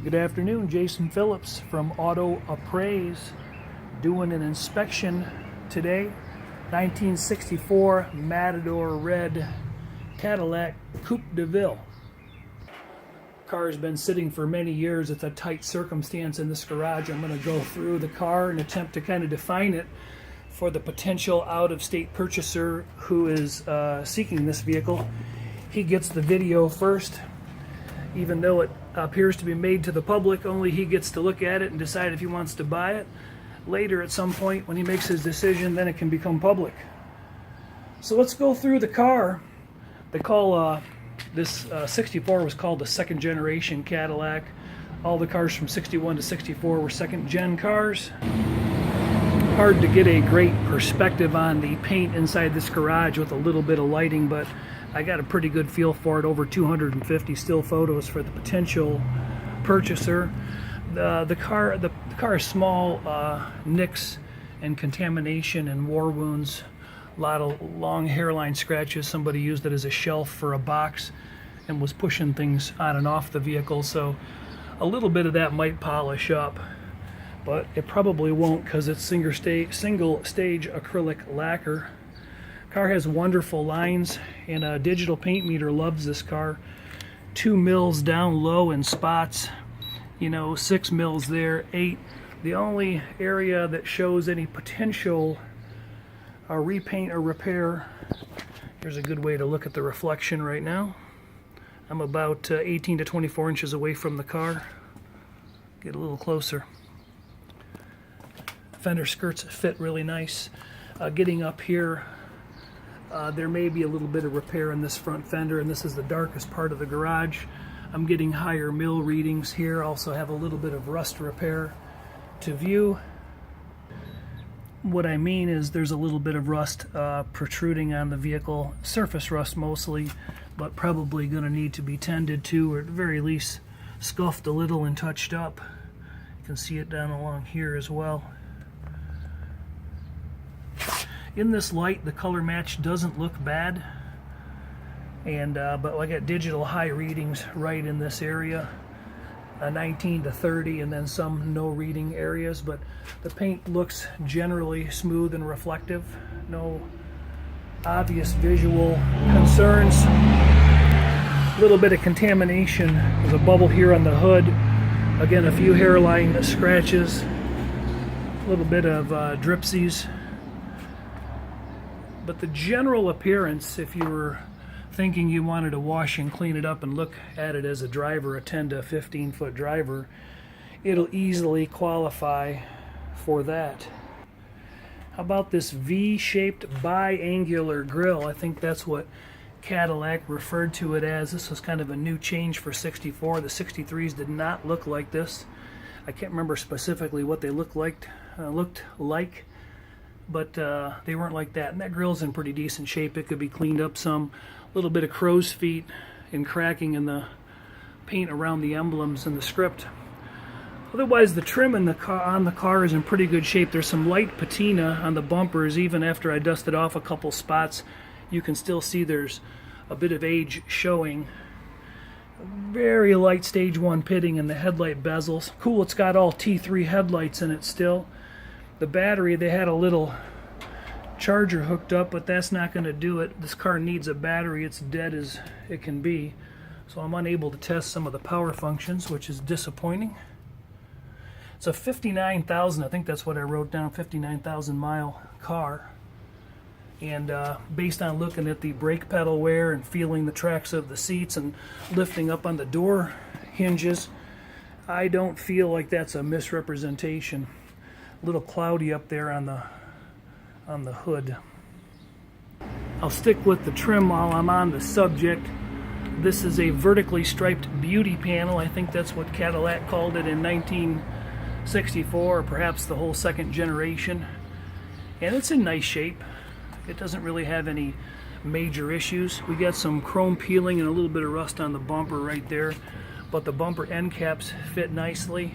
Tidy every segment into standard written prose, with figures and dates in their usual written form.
Good afternoon, Jason Phillips from Auto Appraise, doing an inspection today. 1964 Matador red Cadillac Coupe Deville. Car has been sitting for many years. It's a tight circumstance in this garage. I'm going to go through the car and attempt to kind of define it for the potential out-of-state purchaser who is seeking this vehicle. He gets the video first. Even though it appears to be made to the public, only he gets to look at it and decide if he wants to buy it. Later, at some point, when he makes his decision, then it can become public. So let's go through the car. They call this 64 was called the second generation Cadillac. All the cars from 61 to 64 were second gen cars. Hard to get a great perspective on the paint inside this garage with a little bit of lighting, but I got a pretty good feel for it. Over 250 still photos for the potential purchaser. The car is small, nicks and contamination and war wounds. A lot of long hairline scratches. Somebody used it as a shelf for a box and was pushing things on and off the vehicle, so a little bit of that might polish up, but it probably won't because it's single stage acrylic lacquer. Car has wonderful lines, and a digital paint meter loves this car. 2 mils down low in spots, 6 mils there, 8. The only area that shows any potential repaint or repair, here's a good way to look at the reflection right now. I'm about 18 to 24 inches away from the car. Get a little closer. Fender skirts fit really nice. Getting up here, there may be a little bit of repair in this front fender, and this is the darkest part of the garage. I'm getting higher mil readings here. Also have a little bit of rust repair to view. What I mean is there's a little bit of rust protruding on the vehicle, surface rust mostly, but probably going to need to be tended to, or at the very least scuffed a little and touched up. You can see it down along here as well. In this light, the color match doesn't look bad, and but I got digital high readings right in this area, 19 to 30, and then some no reading areas, but the paint looks generally smooth and reflective. No obvious visual concerns. A little bit of contamination. There's a bubble here on the hood. Again, a few hairline scratches, a little bit of dripsies. But the general appearance, if you were thinking you wanted to wash and clean it up and look at it as a driver, a 10 to 15 foot driver, it'll easily qualify for that. How about this V-shaped biangular grille? I think that's what Cadillac referred to it as. This was kind of a new change for 64. The 63s did not look like this. I can't remember specifically what they looked like, but they weren't like that. And that grille's in pretty decent shape. It could be cleaned up some. A little bit of crow's feet and cracking in the paint around the emblems and the script. Otherwise, the trim in on the car is in pretty good shape. There's some light patina on the bumpers. Even after I dusted off a couple spots, you can still see there's a bit of age showing. Very light stage 1 pitting in the headlight bezels. Cool, it's got all T3 headlights in it still. The battery, they had a little charger hooked up, but that's not going to do it. This car needs a battery. It's dead as it can be. So I'm unable to test some of the power functions, which is disappointing. It's a 59,000, I think that's what I wrote down, 59,000 mile car. And based on looking at the brake pedal wear and feeling the tracks of the seats and lifting up on the door hinges, I don't feel like that's a misrepresentation. A little cloudy up there on the hood. I'll stick with the trim while I'm on the subject. This is a vertically striped beauty panel. I think that's what Cadillac called it in 1964, or perhaps the whole second generation. And it's in nice shape. It doesn't really have any major issues. We got some chrome peeling and a little bit of rust on the bumper right there, but the bumper end caps fit nicely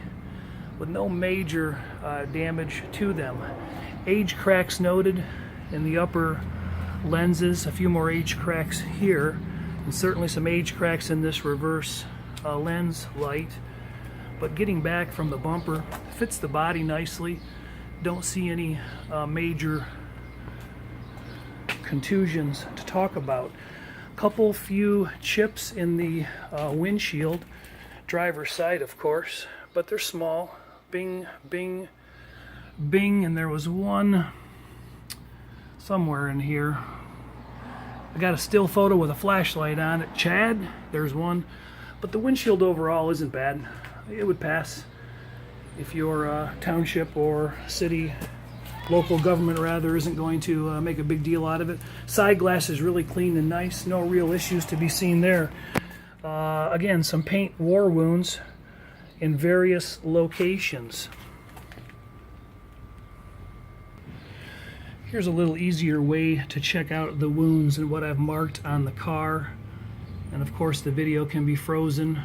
with no major damage to them. Age cracks noted in the upper lenses, a few more age cracks here, and certainly some age cracks in this reverse lens light. But getting back from the bumper, fits the body nicely. Don't see any major contusions to talk about. Couple few chips in the windshield, driver's side of course, but they're small. Bing, bing, bing, and there was one somewhere in here. I got a still photo with a flashlight on it. Chad, there's one. But the windshield overall isn't bad. It would pass if your township or city, local government rather, isn't going to make a big deal out of it. Side glass is really clean and nice. No real issues to be seen there. Again, some paint war wounds in various locations. Here's a little easier way to check out the wounds and what I've marked on the car. And of course the video can be frozen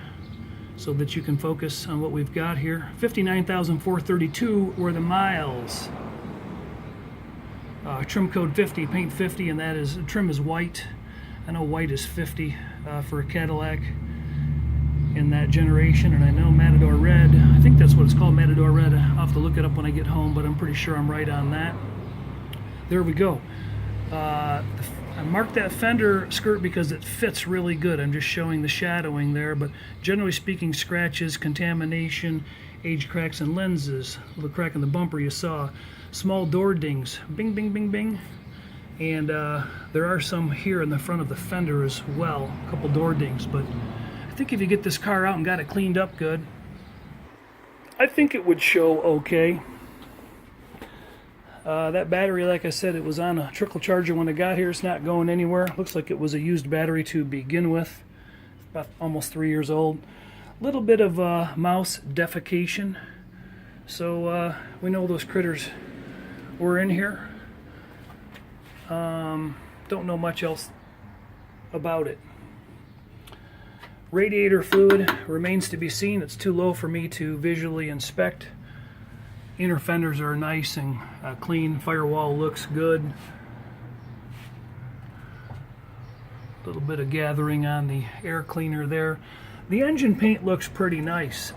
so that you can focus on what we've got here. 59,432 were the miles. Trim code 50, paint 50, and that is, trim is white. I know white is 50 for a Cadillac in that generation, and I know Matador Red, I think that's what it's called, Matador Red. I'll have to look it up when I get home, but I'm pretty sure I'm right on that. There we go. I marked that fender skirt because it fits really good. I'm just showing the shadowing there, but generally speaking, scratches, contamination, age cracks and lenses. A little crack in the bumper you saw. Small door dings, bing, bing, bing, bing. And there are some here in the front of the fender as well, a couple door dings, but I think if you get this car out and got it cleaned up good, I think it would show okay. That battery, like I said, it was on a trickle charger when it got here. It's not going anywhere. Looks like it was a used battery to begin with. About almost 3 years old. A little bit of mouse defecation. So we know those critters were in here. Don't know much else about it. Radiator fluid remains to be seen. It's too low for me to visually inspect. Inner fenders are nice and clean. Firewall looks good. A little bit of gathering on the air cleaner there. The engine paint looks pretty nice.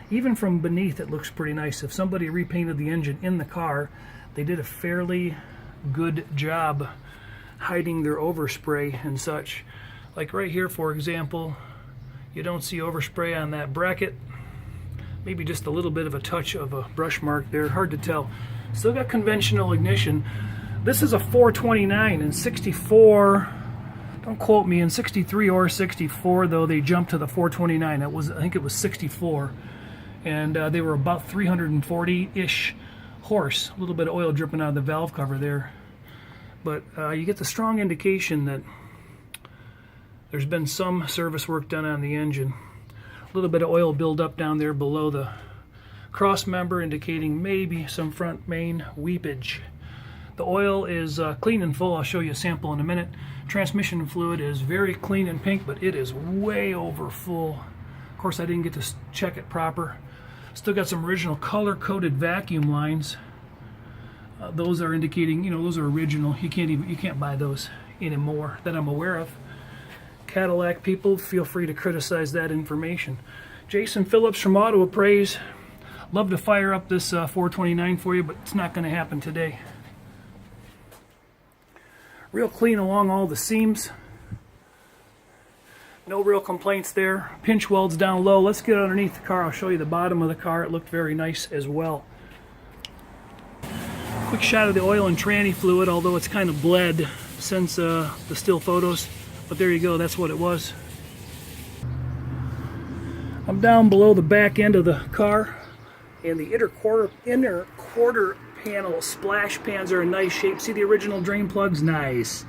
Even from beneath it looks pretty nice. If somebody repainted the engine in the car, they did a fairly good job hiding their overspray and such. Like right here, for example, you don't see overspray on that bracket. Maybe just a little bit of a touch of a brush mark there, hard to tell. Still got conventional ignition. This is a 429 and 64, don't quote me, in 63 or 64 though they jumped to the 429. That was, I think it was 64. And they were about 340-ish horse. A little bit of oil dripping out of the valve cover there. But you get the strong indication that there's been some service work done on the engine. A little bit of oil buildup down there below the cross member, indicating maybe some front main weepage. The oil is clean and full. I'll show you a sample in a minute. Transmission fluid is very clean and pink, but it is way over full. Of course, I didn't get to check it proper. Still got some original color-coded vacuum lines. Those are indicating, you know, those are original. You can't buy those anymore that I'm aware of. Cadillac people, feel free to criticize that information. Jason Phillips from Auto Appraise. Love to fire up this 429 for you, but it's not going to happen today. Real clean along all the seams. No real complaints there. Pinch welds down low. Let's get underneath the car. I'll show you the bottom of the car. It looked very nice as well. Quick shot of the oil and tranny fluid, although it's kind of bled since the still photos. But there you go, that's what it was. I'm down below the back end of the car, and the inner quarter panel splash pans are in nice shape. See the original drain plugs? Nice.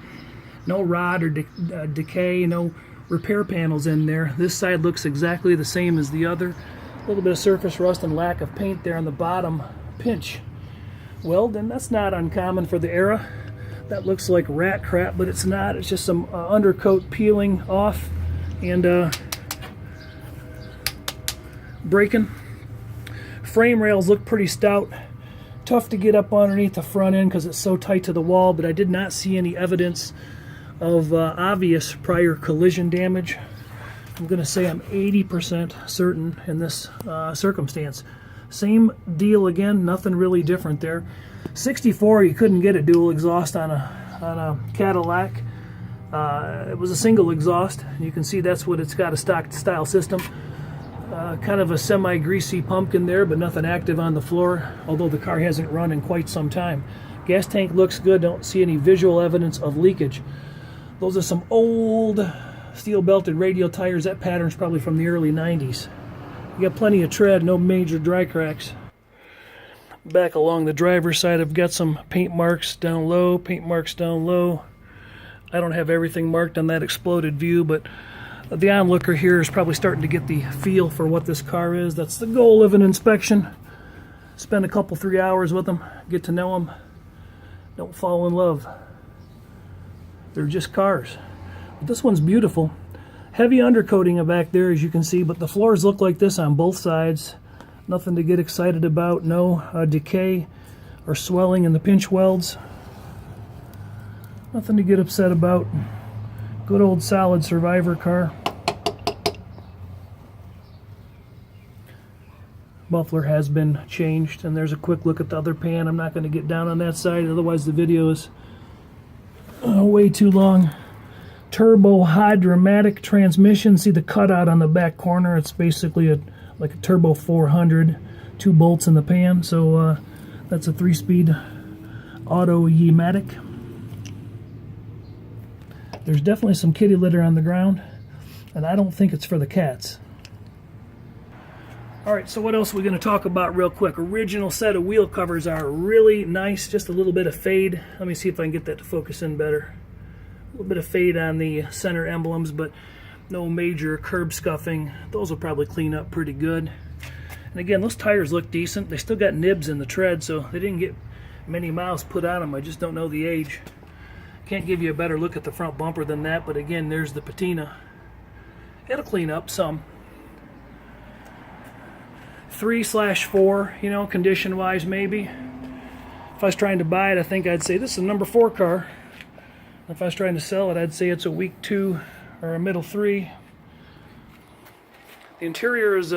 No rot or decay, no repair panels in there. This side looks exactly the same as the other. A little bit of surface rust and lack of paint there on the bottom pinch weld, and that's not uncommon for the era. That looks like rat crap, but it's not. It's just some undercoat peeling off and breaking. Frame rails look pretty stout. Tough to get up underneath the front end because it's so tight to the wall, but I did not see any evidence of obvious prior collision damage. I'm going to say I'm 80% certain in this circumstance. Same deal again, nothing really different there. 64, you couldn't get a dual exhaust on a Cadillac. It was a single exhaust. You can see that's what it's got, a stock style system. Kind of a semi-greasy pumpkin there, but nothing active on the floor, although the car hasn't run in quite some time. Gas tank looks good, don't see any visual evidence of leakage. Those are some old steel-belted radial tires. That pattern's probably from the early 90s. You got plenty of tread, no major dry cracks. Back along the driver's side, I've got some paint marks down low, paint marks down low. I don't have everything marked on that exploded view, but the onlooker here is probably starting to get the feel for what this car is. That's the goal of an inspection. Spend a couple, 3 hours with them, get to know them. Don't fall in love. They're just cars. But this one's beautiful. Heavy undercoating back there, as you can see, but the floors look like this on both sides. Nothing to get excited about. No decay or swelling in the pinch welds. Nothing to get upset about. Good old solid survivor car. Muffler has been changed, and there's a quick look at the other pan. I'm not going to get down on that side, otherwise the video is way too long. Turbo high dramatic transmission. See the cutout on the back corner? It's basically like a turbo 400. 2 bolts in the pan, so that's a 3-speed auto-matic. There's definitely some kitty litter on the ground, and I don't think it's for the cats. Alright, so what else are we going to talk about real quick? Original set of wheel covers are really nice, just a little bit of fade. Let me see if I can get that to focus in better. A little bit of fade on the center emblems, but no major curb scuffing. Those will probably clean up pretty good. And again, those tires look decent. They still got nibs in the tread, so they didn't get many miles put on them. I just don't know the age. Can't give you a better look at the front bumper than that, but again, there's the patina. It'll clean up some. 3/4, you know, condition-wise maybe. If I was trying to buy it, I think I'd say this is a number 4 car. If I was trying to sell it, I'd say it's a week 2 or a middle 3. The interior is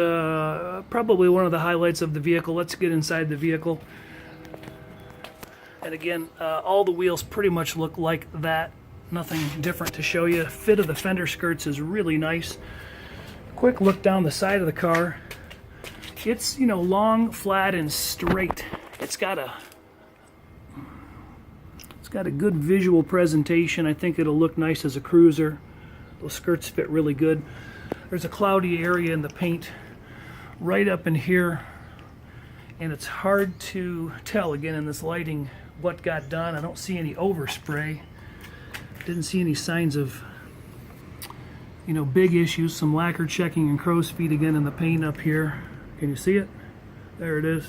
probably one of the highlights of the vehicle. Let's get inside the vehicle. And again, all the wheels pretty much look like that. Nothing different to show you. Fit of the fender skirts is really nice. Quick look down the side of the car. It's, you know, long, flat, and straight. It's got a good visual presentation. I think it'll look nice as a cruiser. Those skirts fit really good. There's a cloudy area in the paint right up in here, and it's hard to tell again in this lighting what got done. I don't see any overspray. Didn't see any signs of, you know, big issues. Some lacquer checking and crow's feet again in the paint up here. Can you see it? There it is.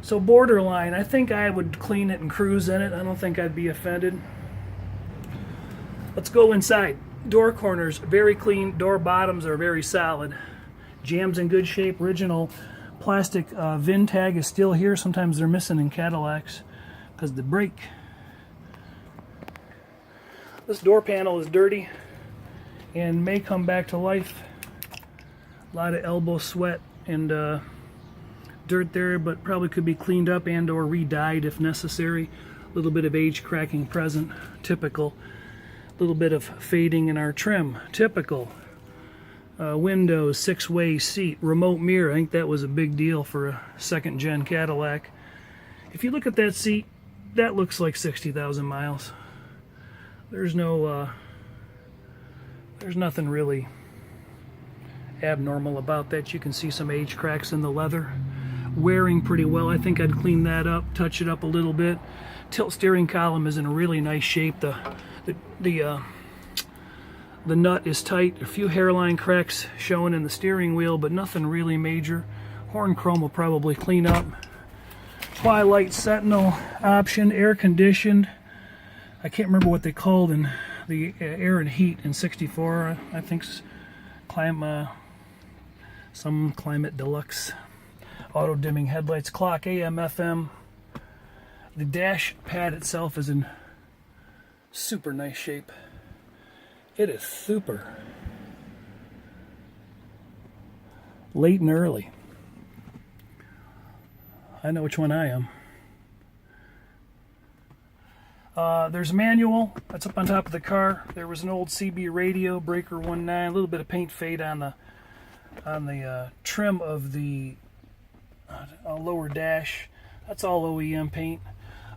So borderline, I think I would clean it and cruise in it. I don't think I'd be offended. Let's go inside. Door corners, very clean. Door bottoms are very solid. Jambs in good shape. Original plastic VIN tag is still here. Sometimes they're missing in Cadillacs because the brake. This door panel is dirty and may come back to life. A lot of elbow sweat and dirt there, but probably could be cleaned up and or re-dyed if necessary. A little bit of age cracking present, typical. A little bit of fading in our trim, typical. Windows, 6-way seat, remote mirror. I think that was a big deal for a second-gen Cadillac. If you look at that seat, that looks like 60,000 miles. There's no, there's nothing really abnormal about that. You can see some age cracks in the leather. Wearing pretty well. I think I'd clean that up, touch it up a little bit. Tilt steering column is in a really nice shape. The nut is tight. A few hairline cracks showing in the steering wheel, but nothing really major. Horn chrome will probably clean up. Twilight Sentinel option, air conditioned. I can't remember what they called in the air and heat in 64. I think some Climate Deluxe. Auto dimming headlights, clock, AM, FM. The dash pad itself is in super nice shape. It is super late and early. I know which one I am. There's a manual that's up on top of the car. There was an old CB radio, breaker 19, a little bit of paint fade on the trim of the lower dash. That's all OEM paint.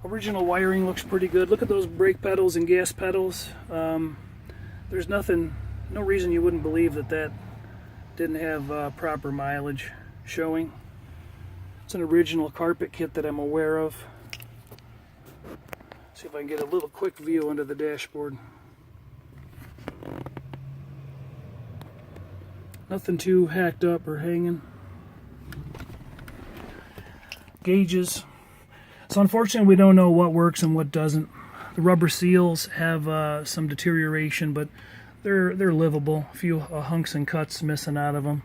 Original wiring looks pretty good. Look at those brake pedals and gas pedals. There's no reason you wouldn't believe that didn't have proper mileage showing. It's an original carpet kit that I'm aware of. See if I can get a little quick view under the dashboard. Nothing too hacked up or hanging. Gauges. So unfortunately we don't know what works and what doesn't. The rubber seals have some deterioration, but they're livable. A few hunks and cuts missing out of them.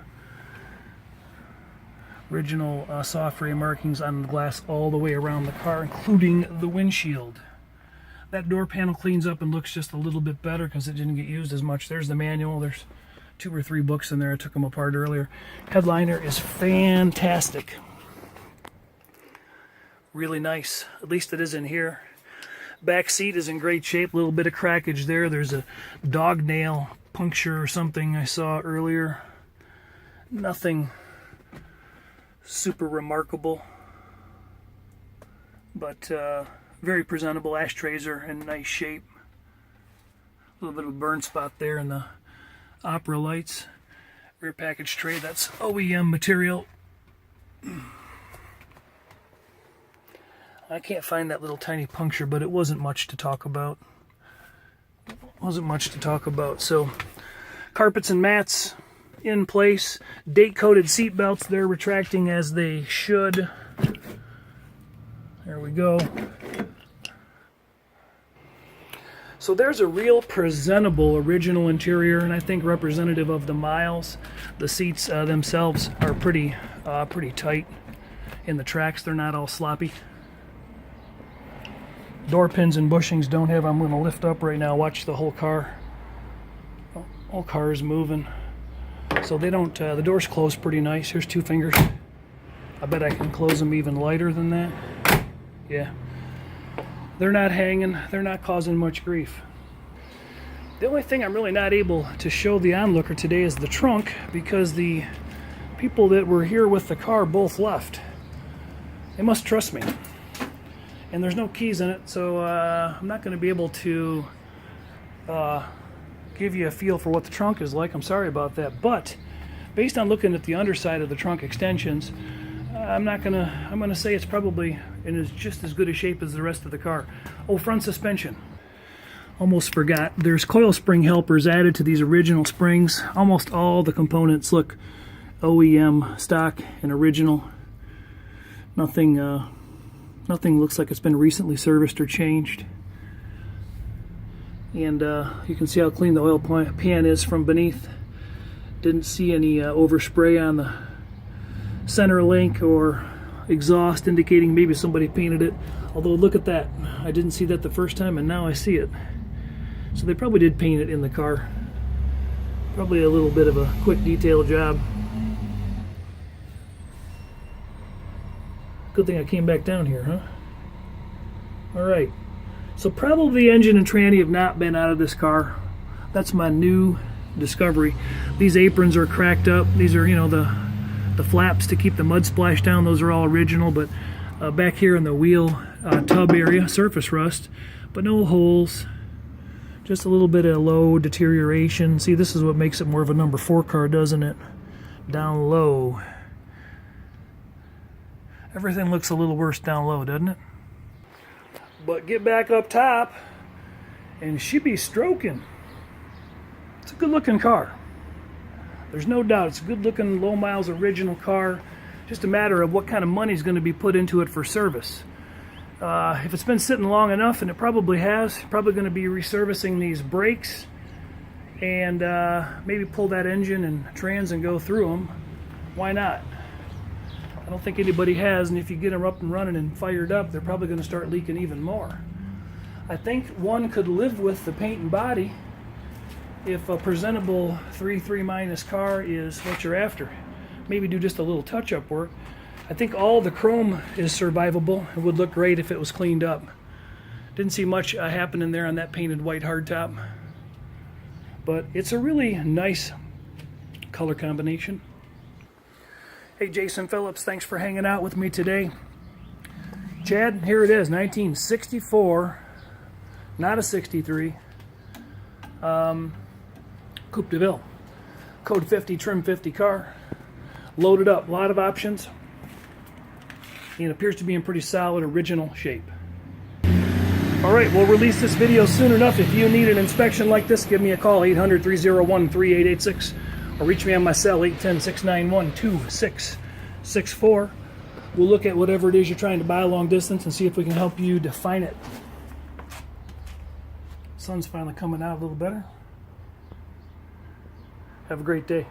Original soft ray markings on the glass all the way around the car, including the windshield. That door panel cleans up and looks just a little bit better because it didn't get used as much. There's the manual. There's 2 or 3 books in there. I took them apart earlier. Headliner is fantastic. Really nice. At least it is in here. Back seat is in great shape. A little bit of crackage there. There's a dog nail puncture or something I saw earlier. Nothing super remarkable, but very presentable. Ashtrays are in nice shape. A little bit of a burn spot there in the opera lights. Rear package tray, that's OEM material. I can't find that little tiny puncture, but it wasn't much to talk about. So, carpets and mats in place. Date-coated seat belts. They're retracting as they should. There we go. So there's a real presentable original interior, and I think representative of the miles. The seats themselves are pretty tight in the tracks. They're not all sloppy. Door pins and bushings don't have. I'm going to lift up right now. Watch the whole car. Whole car is moving. So they don't. The doors close pretty nice. Here's 2 fingers. I bet I can close them even lighter than that. Yeah. They're not hanging. They're not causing much grief. The only thing I'm really not able to show the onlooker today is the trunk, because the people that were here with the car both left. They must trust me. And there's no keys in it, so I'm not going to be able to give you a feel for what the trunk is like. I'm sorry about that. But based on looking at the underside of the trunk extensions, I'm going to say it's probably in just as good a shape as the rest of the car. Oh, front suspension. Almost forgot. There's coil spring helpers added to these original springs. Almost all the components look OEM, stock, and original. Nothing looks like it's been recently serviced or changed. And you can see how clean the oil pan is from beneath. Didn't see any overspray on the center link or exhaust, indicating maybe somebody painted it. Although look at that, I didn't see that the first time, and now I see it. So they probably did paint it in the car. Probably a little bit of a quick detail job. Good thing I came back down here, huh? Alright, so probably the engine and tranny have not been out of this car. That's my new discovery. These aprons are cracked up. These are, the flaps to keep the mud splash down. Those are all original, but back here in the wheel tub area, surface rust, but no holes. Just a little bit of low deterioration. See, this is what makes it more of a number 4 car, doesn't it? Down low. Everything looks a little worse down low, doesn't it? But get back up top, and she be stroking. It's a good-looking car. There's no doubt. It's a good-looking, low-miles original car. Just a matter of what kind of money is going to be put into it for service. If it's been sitting long enough, and it probably has, probably going to be resurfacing these brakes and maybe pull that engine and trans and go through them. Why not? I don't think anybody has, and if you get them up and running and fired up, they're probably going to start leaking even more. I think one could live with the paint and body if a presentable 3.3- car is what you're after. Maybe do just a little touch-up work. I think all the chrome is survivable. It would look great if it was cleaned up. Didn't see much happening there on that painted white hardtop. But it's a really nice color combination. Hey, Jason Phillips, thanks for hanging out with me today. Chad, here it is, 1964, not a 63, Coupe Deville, code 50, trim 50 car, loaded up, a lot of options. It appears to be in pretty solid original shape. All right, we'll release this video soon enough. If you need an inspection like this, give me a call, 800-301-3886, or reach me on my cell, 810-691-2664. We'll look at whatever it is you're trying to buy long distance and see if we can help you define it. Sun's finally coming out a little better. Have a great day.